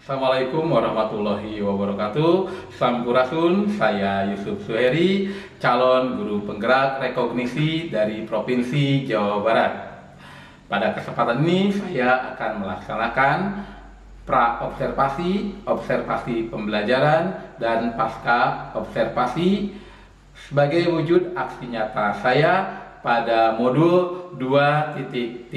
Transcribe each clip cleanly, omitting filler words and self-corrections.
Assalamualaikum warahmatullahi wabarakatuh. Sampurasun, saya Yusuf Suheri, calon guru penggerak rekognisi dari Provinsi Jawa Barat. Pada kesempatan ini saya akan melaksanakan pra-observasi, observasi pembelajaran, dan pasca observasi sebagai wujud aksi nyata saya pada modul 2.3.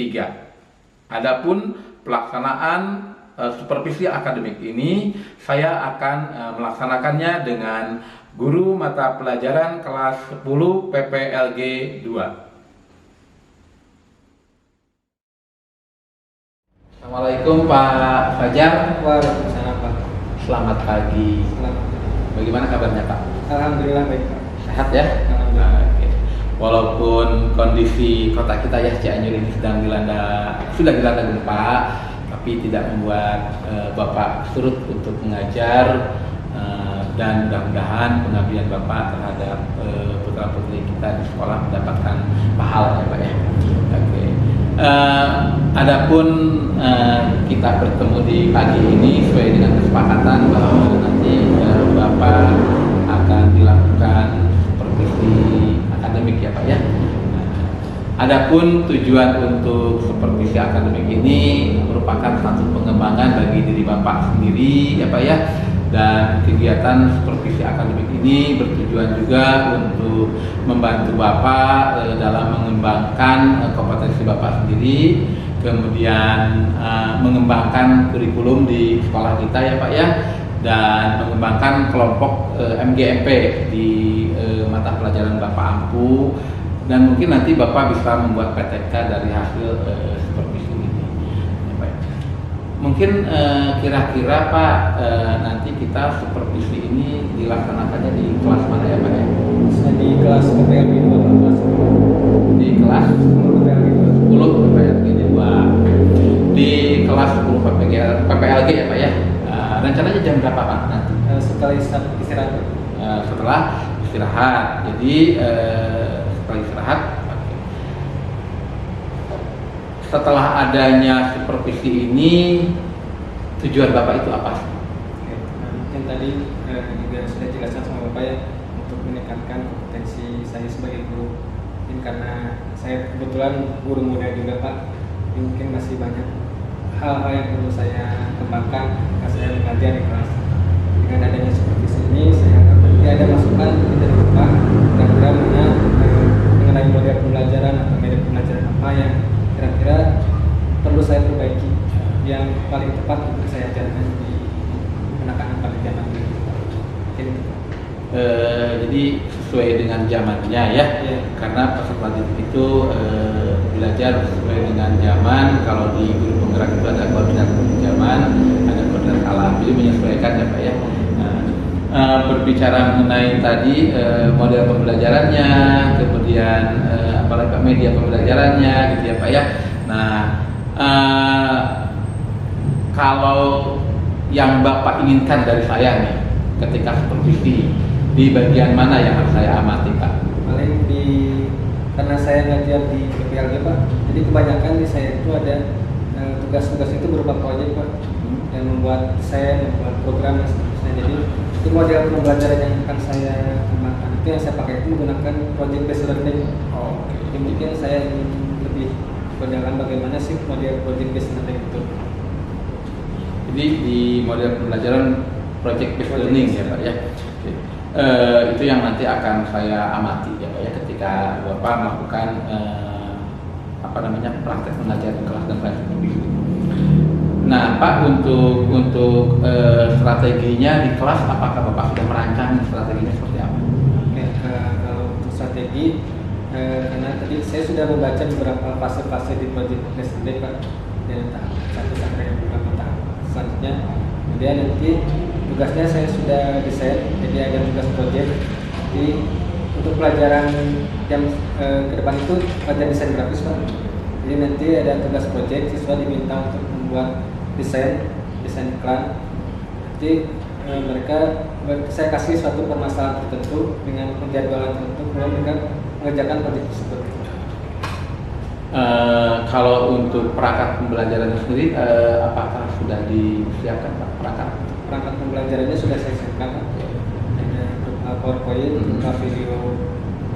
Adapun pelaksanaan supervisi akademik ini saya akan melaksanakannya dengan guru mata pelajaran kelas 10 PPLG 2. Assalamualaikum Pak Fajar. Waalaikumsalam Pak. Selamat pagi. Selamat. Bagaimana kabarnya Pak? Alhamdulillah baik Pak. Sehat ya? Alhamdulillah. Oke. Walaupun kondisi kota kita ya Cianjur ini sudah dilanda gempa, tapi tidak membuat Bapak surut untuk mengajar, dan mudah-mudahan pengabdian Bapak terhadap putra-putri kita di sekolah mendapatkan pahala ya Pak ya. Oke. Adapun kita bertemu di pagi ini sesuai dengan kesepakatan bahwa nanti Bapak akan dilakukan supervisi akademik ya Pak ya. Adapun tujuan untuk supervisi akademik ini merupakan satu pengembangan bagi diri Bapak sendiri ya Pak ya, dan kegiatan supervisi akademik ini bertujuan juga untuk membantu Bapak dalam mengembangkan kompetensi Bapak sendiri, kemudian mengembangkan kurikulum di sekolah kita ya Pak ya, dan mengembangkan kelompok MGMP di mata pelajaran Bapak ampu. Dan mungkin nanti Bapak bisa membuat PTK dari hasil supervisi ini. Ya, Pak. Mungkin kira-kira Pak, nanti kita supervisi ini dilaksanakannya di kelas mana ya Pak ya? Saya di kelas PPLG 2 Pak. Di kelas 10 PPLG 2. 10 PPLG 2. Di kelas 10 PPLG ya Pak ya. Rencananya jam berapa Pak nanti? Setelah istirahat. Setelah istirahat. Jadi setelah istirahat. Okay. Setelah adanya supervisi ini, tujuan Bapak itu apa? Mungkin tadi juga sudah jelaskan sama Bapak ya, untuk meningkatkan kompetensi saya sebagai guru. Mungkin karena saya kebetulan guru muda juga Pak, mungkin masih banyak hal-hal yang perlu saya kembangkan ketika saya mengajar di kelas. Dengan adanya supervisi ini, saya harap nanti ada masukan dari Bapak kira-kira mana mengenai model pembelajaran atau media pembelajaran apa yang kira-kira perlu saya perbaiki, yang paling tepat untuk saya ajarkan di anak-anak pada zaman ini. Mungkin itu. Jadi sesuai dengan zamannya ya, karena peserta didik itu belajar sesuai dengan zaman. Kalau di guru penggerak itu ada koordinator zaman, ada koordinator alam, jadi menyesuaikan ya Pak ya. Berbicara mengenai tadi model pembelajarannya, kemudian apalagi media pembelajarannya gitu ya Pak ya. Nah, kalau yang Bapak inginkan dari saya nih ketika supervisi, di bagian mana yang harus saya amati Pak? Paling karena saya ngajar di PPLG Pak, jadi kebanyakan di saya itu ada tugas-tugas itu berupa proyek Pak, dan membuat program yang seterusnya. Jadi itu model pembelajaran yang akan saya kembangkan, itu yang saya pakai itu menggunakan project based learning. Jadi mungkin saya ingin lebih berjalan bagaimana sih model project based learning itu. Jadi di model pembelajaran project based learning ya Pak ya. Oke. Itu yang nanti akan saya amati ya Pak ya, ketika Bapak melakukan praktek mengajar di kelas dan kelas supervisi. Nah Pak, untuk strateginya di kelas, apakah Bapak sudah merancang strateginya seperti apa? Oke, kalau untuk strategi, karena tadi saya sudah membaca beberapa fase-fase di project based learning Pak, dari tahap 1 sampai beberapa tahap selanjutnya. Kemudian nanti tugasnya saya sudah desain, jadi ada tugas project. Jadi untuk pelajaran jam ke depan itu pelajaran desain grafis Pak. Jadi nanti ada tugas project, siswa diminta untuk membuat desain iklan. Nanti saya kasih suatu permasalahan tertentu dengan penjadwalan tertentu, kemudian mereka mengerjakan proyek tersebut. Kalau untuk perangkat pembelajaran sendiri, apakah sudah disiapkan Pak perangkat? Perangkat pembelajarannya sudah saya siapkan Pak. Ada berupa PowerPoint, berupa video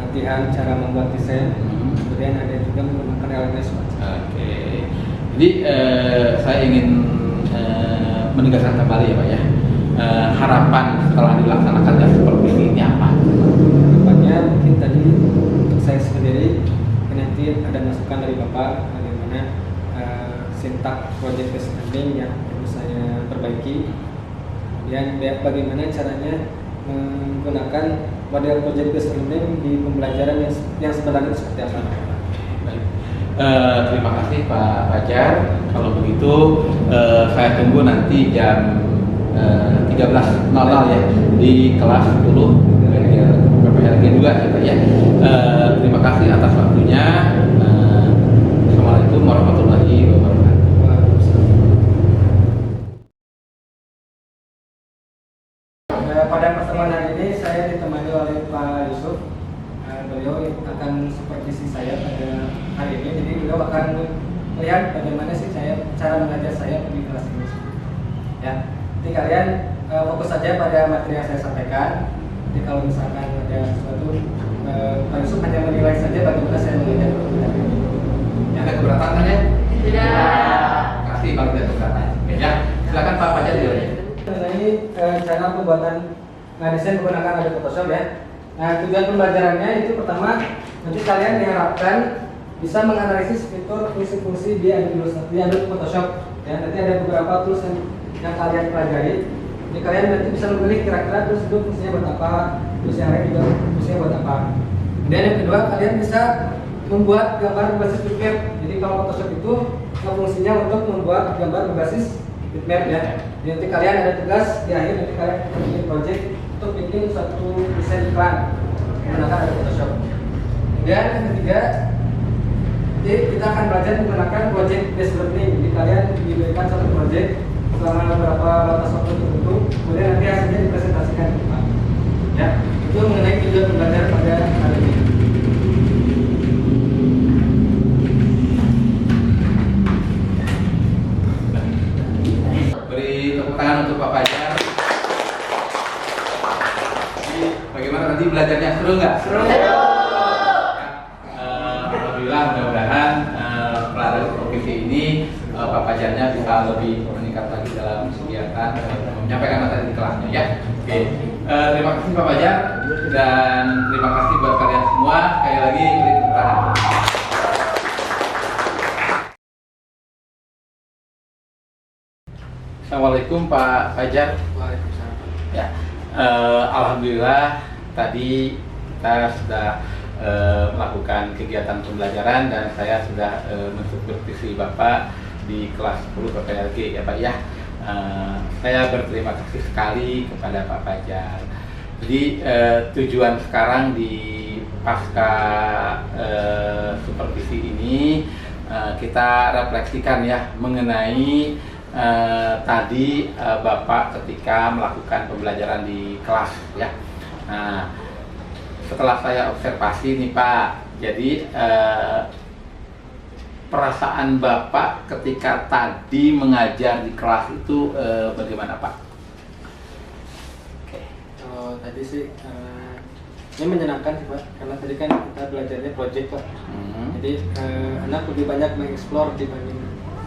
latihan cara membuat desain, kemudian ada juga menggunakan LMS Pak. Oke. Jadi saya ingin menegaskan kembali ya Pak ya. Harapan setelah dilaksanakannya supervisi ini apa? Harapannya mungkin tadi untuk saya sendiri nanti ada masukan dari Bapak bagaimana sintak project based learning yang perlu saya perbaiki, kemudian bagaimana caranya menggunakan model project based learning di pembelajaran yang sebenarnya seperti apa. Baik. Terima kasih Pak Fajar. Kalau begitu saya tunggu nanti jam 13.00 ya di kelas 10 PPLG juga ya Pak ya. Terima kasih atas waktunya. Assalamualaikum warahmatullahi wabarakatuh. Pada pertemuan hari ini saya ditemani oleh Pak Yusuf. Beliau akan supervisi saya pada hari ini. Jadi beliau akan melihat bagaimana sih cara mengajar saya di kelas ini. Ya, jadi kalian fokus saja pada materi yang saya sampaikan. Jadi kalau misalkan ada sesuatu, Pak Yusuf hanya menilai saja bagaimana saya mengajar hari ini. Ya, ada keberatan kan ya? Tidak. Kasih Bang tidak keberatan. Oke, ya, silakan Pak Fajar dulu. Mengenai cara pembuatan desain menggunakan Adobe Photoshop ya. Nah, tujuan pembelajarannya itu pertama, nanti kalian diharapkan bisa menganalisis fitur fungsi-fungsi di Adobe Photoshop. Ya, nanti ada beberapa tools yang kalian pelajari. Jadi kalian nanti bisa memilih kira-kira tools itu fungsinya buat apa, terus yang lain juga fungsinya buat apa. Dan yang kedua, kalian bisa membuat gambar berbasis bitmap. Jadi kalau Photoshop itu fungsinya untuk membuat gambar berbasis bitmap ya. Jadi nanti kalian ada tugas di akhir, nanti kalian bikin project untuk bikin suatu desain iklan menggunakan Adobe Photoshop. Dan yang ketiga, jadi kita akan belajar menggunakan project based learning. Jadi kalian diberikan satu project selama beberapa batas waktu tertentu, kemudian nanti hasilnya dipresentasikan ke Pak. Ya, itu mengenai tujuan pembelajaran pada hari ini. Beri tepuk tangan untuk Pak Fajar. Jadi bagaimana tadi belajarnya, seru nggak? Seru. Alhamdulillah, mudah-mudahan melalui profesi ini Pak Fajarnya bisa lebih meningkat lagi dalam kegiatan menyampaikan materi di kelasnya ya. Oke. Terima kasih Pak Fajar dan terima kasih buat kalian semua. Sekali lagi beri tepuk tangan. Assalamualaikum Pak Fajar. Waalaikumsalam. Ya, alhamdulillah tadi kita sudah melakukan kegiatan pembelajaran dan saya sudah mensupervisi Bapak di kelas 10 PPLG ya Pak ya. Saya berterima kasih sekali kepada Pak Fajar. Jadi tujuan sekarang di pasca supervisi ini kita refleksikan ya mengenai tadi Bapak ketika melakukan pembelajaran di kelas ya. Nah, setelah saya observasi nih Pak, jadi perasaan Bapak ketika tadi mengajar di kelas itu bagaimana Pak? Kalau tadi sih ini menyenangkan sih Pak, karena tadi kan kita belajarnya project Pak. Jadi anak lebih banyak mengeksplor dibanding,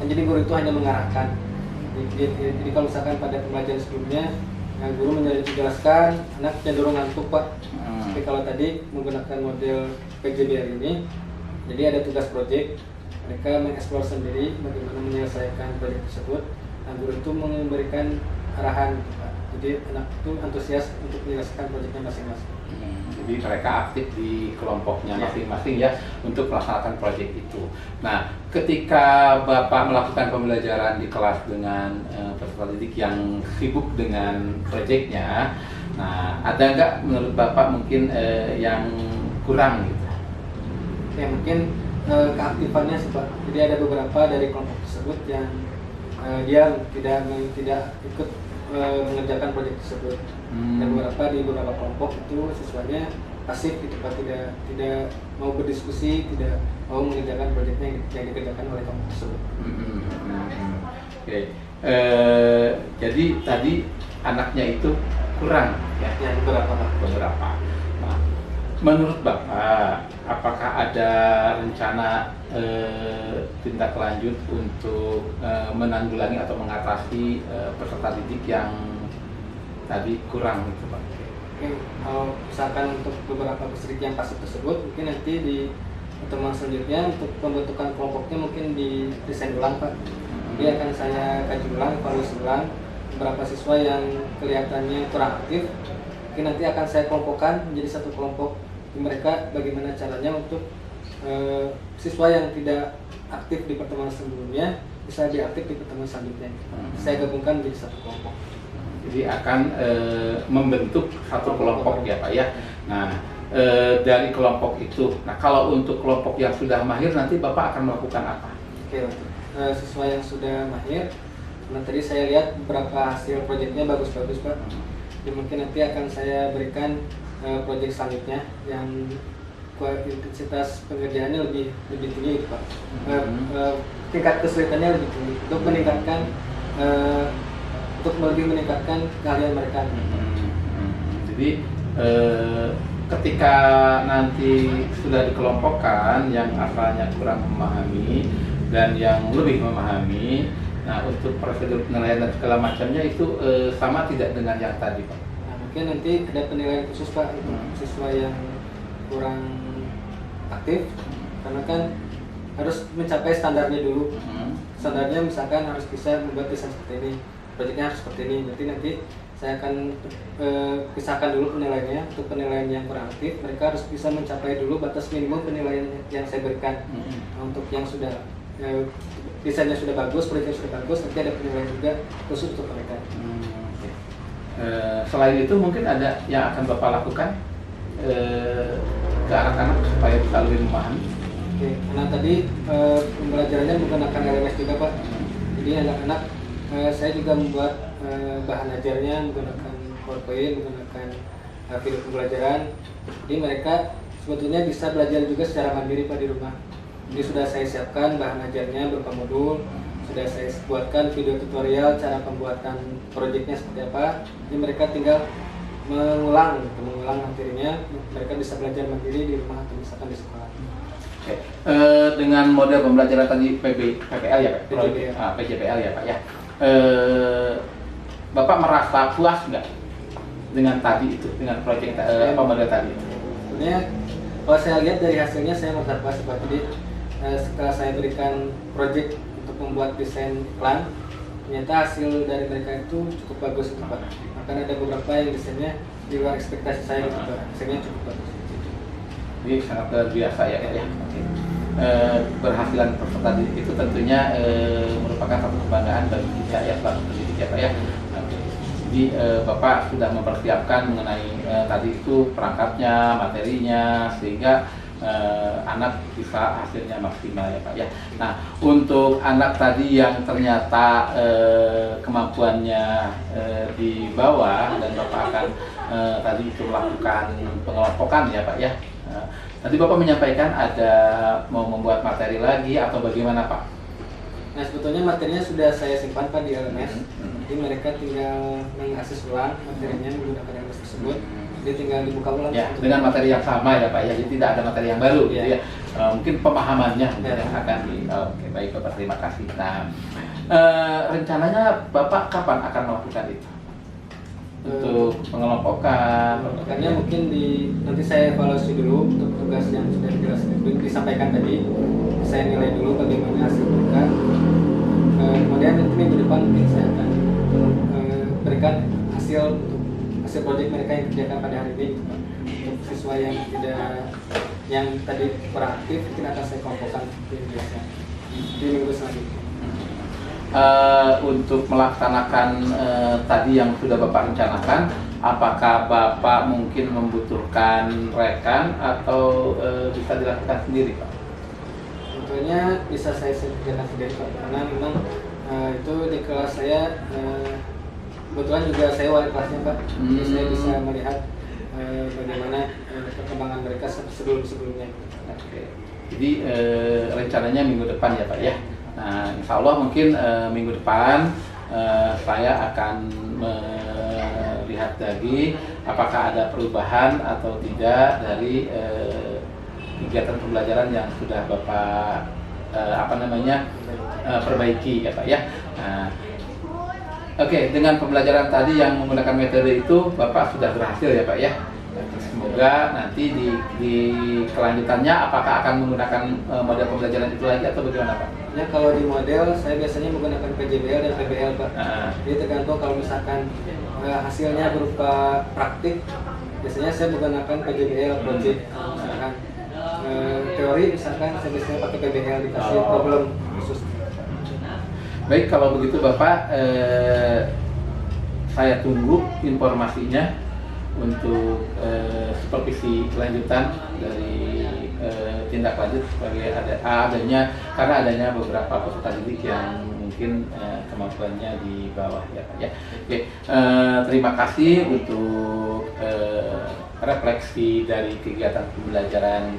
jadi guru itu hanya mengarahkan. Jadi kalau misalkan pada pembelajaran sebelumnya guru menjelaskan, anak cenderung ngantuk Pak. Tapi kalau tadi menggunakan model PJBR ini, jadi ada tugas project, mereka mengeksplor sendiri bagaimana menyelesaikan proyek tersebut. Guru itu memberikan arahan Pak. Jadi anak itu antusias untuk menyelesaikan proyeknya masing-masing. Jadi mereka aktif di kelompoknya masing-masing ya untuk melaksanakan proyek itu. Nah, ketika Bapak melakukan pembelajaran di kelas dengan peserta didik yang sibuk dengan proyeknya, nah ada nggak menurut Bapak mungkin yang kurang gitu? Ya mungkin keaktifannya sih Pak. Jadi ada beberapa dari kelompok tersebut yang dia tidak ikut mengerjakan proyek tersebut. Dan beberapa kelompok itu siswanya pasif gitu Pak, tidak mau berdiskusi, tidak mau mengerjakan proyeknya yang dikerjakan oleh kelompok tersebut. Oke. Jadi tadi anaknya itu kurang ya? Ya, beberapa Pak. Beberapa. Nah, menurut Bapak, apakah ada rencana tindak lanjut untuk menanggulangi atau mengatasi peserta didik yang tadi kurang gitu Pak? Oke, kalau misalkan untuk beberapa peserta yang pasif tersebut, mungkin nanti di pertemuan selanjutnya untuk pembentukan kelompoknya mungkin didesain ulang Pak. Jadi akan saya kaji ulang, evaluasi ulang beberapa siswa yang kelihatannya kurang aktif. Mungkin nanti akan saya kelompokkan menjadi satu kelompok. Mereka bagaimana caranya untuk siswa yang tidak aktif di pertemuan sebelumnya bisa diaktif di pertemuan selanjutnya. Saya gabungkan menjadi satu kelompok. Jadi akan membentuk satu kelompok ya Pak ya. Nah, dari kelompok itu, nah kalau untuk kelompok yang sudah mahir nanti Bapak akan melakukan apa? Oke, siswa yang sudah mahir, nah tadi saya lihat beberapa hasil proyeknya bagus-bagus Pak. Jadi mungkin nanti akan saya berikan proyek selanjutnya yang intensitas pengerjaannya lebih tinggi gitu Pak. Tingkat kesulitannya lebih tinggi untuk meningkatkan lebih meningkatkan keahlian mereka. Jadi ketika nanti sudah dikelompokkan yang asalnya kurang memahami dan yang lebih memahami, nah untuk prosedur penilaian dan segala macamnya itu sama tidak dengan yang tadi Pak? Nah, mungkin nanti ada penilaian khusus Pak untuk siswa yang kurang aktif, karena kan harus mencapai standarnya dulu. Standarnya misalkan harus bisa membuat desain seperti ini, proyeknya harus seperti ini. Nanti saya akan pisahkan dulu penilaiannya. Untuk penilaian yang kurang aktif, mereka harus bisa mencapai dulu batas minimum penilaian yang saya berikan. Untuk yang sudah desainnya sudah bagus, proyeknya sudah bagus, nanti ada penilaian juga khusus untuk mereka. Selain itu mungkin ada yang akan Bapak lakukan ke anak-anak supaya bisa lebih memahami? Oke, karena tadi pembelajarannya menggunakan LMS juga Pak. Jadi anak-anak saya juga membuat bahan ajarnya menggunakan PowerPoint, menggunakan video pembelajaran. Jadi mereka sebetulnya bisa belajar juga secara mandiri Pak di rumah. Jadi sudah saya siapkan bahan ajarnya berupa modul, sudah saya buatkan video tutorial cara pembuatan proyeknya seperti apa. Jadi mereka tinggal mengulang materinya, mereka bisa belajar mandiri di rumah atau misalkan di sekolah. Oke. Dengan model pembelajaran tadi PPL ya Pak? PJPL ya Pak ya. Bapak merasa puas nggak dengan tadi itu, dengan proyek model tadi? Sebenarnya kalau saya lihat dari hasilnya saya merasa puas Pak. Jadi setelah saya berikan proyek untuk membuat desain iklan, ternyata hasil dari mereka itu cukup bagus itu Pak. Bahkan ada beberapa yang desainnya di luar ekspektasi saya gitu Pak. Hasilnya cukup bagus. Jadi sangat luar biasa ya Pak ya. Berhasilan peserta didik itu tentunya merupakan satu kebanggaan bagi kita ya selaku pendidik ya Pak ya. Jadi Bapak sudah mempersiapkan mengenai tadi itu perangkatnya, materinya, sehingga anak bisa hasilnya maksimal ya Pak ya. Nah untuk anak tadi yang ternyata kemampuannya di bawah dan Bapak akan tadi itu melakukan pengelompokan ya Pak ya. Tadi Bapak menyampaikan ada mau membuat materi lagi atau bagaimana Pak? Nah sebetulnya materinya sudah saya simpan Pak di LMS. Jadi mereka tinggal mengakses ulang materinya menggunakan LMS tersebut. Jadi tinggal dibuka ulang. Ya, dengan materi yang sama ya Pak ya. Jadi tidak ada materi yang baru gitu ya. Mungkin pemahamannya akan oke baik Bapak, terima kasih. Nah rencananya Bapak kapan akan melakukan itu? Untuk pengelompokan? Makanya mungkin nanti saya evaluasi dulu untuk tugas yang sudah disampaikan tadi. Saya nilai dulu bagaimana hasil mereka. Kemudian nanti minggu depan mungkin saya akan berikan hasil proyek mereka yang kerjakan pada hari ini. Untuk siswa yang tadi kurang aktif, mungkin akan saya kelompokkan seperti biasa di minggu selanjutnya. Untuk melaksanakan tadi yang sudah Bapak rencanakan, apakah Bapak mungkin membutuhkan rekan atau bisa dilakukan sendiri Pak? Tentunya bisa saya kerjakan sendiri Pak, karena memang itu di kelas saya kebetulan juga saya wali kelasnya Pak, jadi saya Hmm. bisa melihat bagaimana perkembangan mereka sebelum-sebelumnya. Oke. Jadi rencananya minggu depan ya Pak ya. Nah, insya Allah mungkin minggu depan saya akan melihat lagi apakah ada perubahan atau tidak dari kegiatan pembelajaran yang sudah Bapak perbaiki ya Pak ya. Nah, oke, dengan pembelajaran tadi yang menggunakan metode itu Bapak sudah berhasil ya Pak ya. Semoga nanti di kelanjutannya apakah akan menggunakan model pembelajaran itu lagi atau bagaimana Pak? Ya kalau di model saya biasanya menggunakan PJBL dan PBL Pak. Jadi tergantung kalau misalkan hasilnya berupa praktik, biasanya saya menggunakan PJBL project. Misalkan teori misalkan saya biasanya pakai PBL dikasih problem khusus. Baik, kalau begitu Bapak, saya tunggu informasinya untuk supervisi kelanjutan dari tindak lanjut sebagai karena adanya beberapa peserta didik yang mungkin kemampuannya di bawah ya Pak ya. Oke, terima kasih untuk refleksi dari kegiatan pembelajaran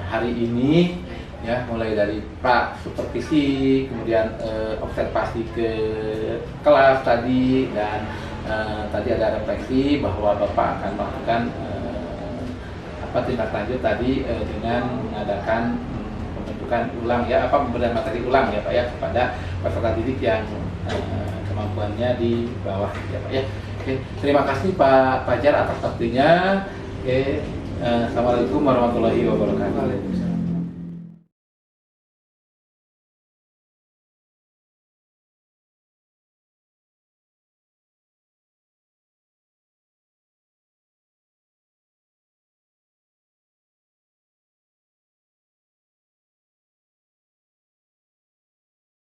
hari ini. Ya, mulai dari Pak supervisi, kemudian observasi ke kelas tadi, dan tadi ada refleksi bahwa Bapak akan melakukan tindak lanjut tadi dengan mengadakan pembentukan ulang ya, pemberian materi ulang ya Pak ya kepada peserta didik yang kemampuannya di bawah ya Pak ya. Oke, terima kasih Pak Fajar atas waktunya. Oke, assalamualaikum warahmatullahi wabarakatuh.